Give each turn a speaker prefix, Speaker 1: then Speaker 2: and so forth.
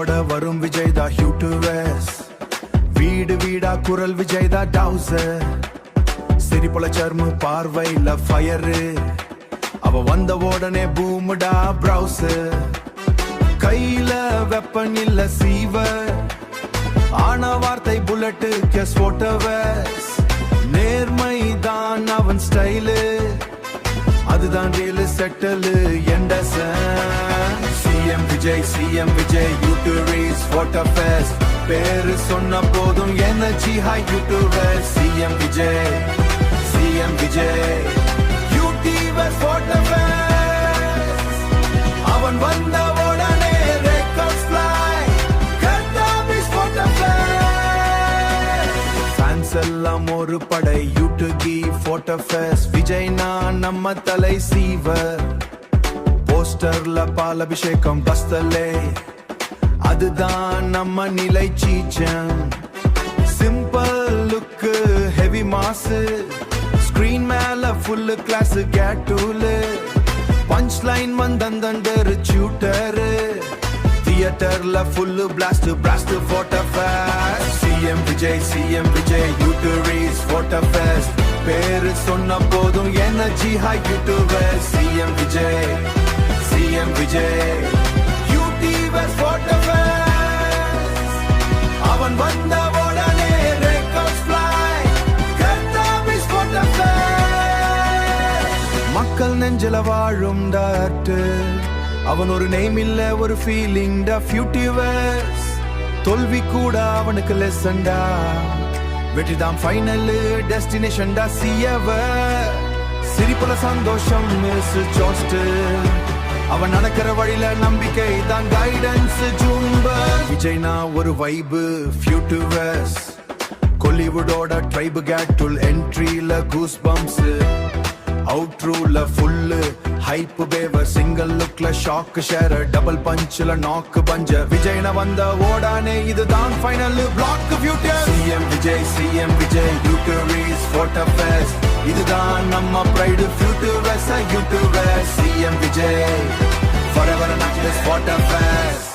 Speaker 1: ஓட வரும் விஜய் தான் ஹியூட்டுவேஸ், வீடு வீடா குரல் விஜய் தான் டவுசர், சிரிப்புல சர்ம பார்வையில ஃபயரு, அவ வந்த உடனே பூமுடா பிரவுசர், கையில வெப்பன் இல்ல சீவர், ஆன வார்த்தை புல்லட்டு கெஸ் வாட்டர்வேஸ், நேர்மைதான் அவன் ஸ்டைலு, அதுதான் ரியல் செட்டலு எண்டசன். சிஎம் விஜய் யூடியூரிஸ் வாட்டர்வேஸ், பேரு சொன்ன போதும் energy high YouTubers. CM Vijay YouTubers waterways, அவன் வந்த உடனே ரெக்கார்ட்ஸ் ஃப்ளை, கட்டாபிஸ் வாட்டர்வேஸ். ஃபேன்ஸ் எல்லாம் ஒரு படை யூடியூபி வாட்டர்வேஸ், விஜய்னா நம்ம தலை சீவர், போஸ்டர்ல பால் அபிஷேகம் பஸ்தலே, அதுதான் நம்ம நிலை சீச்சன். Simple look heavy mass, screen மேல ஃபுல் கிளாஸ் கேட்டூலு, பஞ்ச் லைன் வந்தந்தண்டர் சூட்டரு, தியேட்டர்ல full blast waterways. CM Vijay யூடியூரிஸ் வாட்டர்வேஸ், பேரு சொன்ன போதும் energy high YouTubers. CM Vijay YouTubers waterways, அவன் வந்த உடனே ரெக்கார்ட்ஸ் ஃப்ளை, கட்டாபிஸ் வாட்டர்வேஸ். மக்கள் நெஞ்சில வாழும் டாட்டு, அவன் ஒரு நேம் இல்ல ஒரு ஃபீலிங் டா யூடியூபர்ஸ், தோல்வி கூட அவனுக்கு லெசன்டா, வெற்றிதான் ஃபைனல் டெஸ்டினேஷன் டா சியவர், சிரிப்புல சந்தோஷம் மிஸ் ஜோஸ்ட், அவன் நடக்கிற வழியில நம்பிக்கை தான் கைடன்ஸ் ஜூம்பர். விஜய்னா ஒரு வைபு யூடியூபர்ஸ், கொலிவுடோட ட்ரைபு கேட்டுல் என்ட்ரில கூஸ் பம்ப்ஸ், அவுட்ரூல ஃபுல்லு ஹைப் பேவர், சிங்கிள் லுக்ல ஷாக் ஷேர், டபுள் பஞ்ச்ல நாக்கு பஞ்ச, விஜய்ன வந்த ஓடானே இதுதான் final block future. CM Vijay யூடியூரிஸ் வாட்டர்வேஸ், இதுதான் நம்ம pride futures YouTubers. CM Vijay forever not just waterfalls.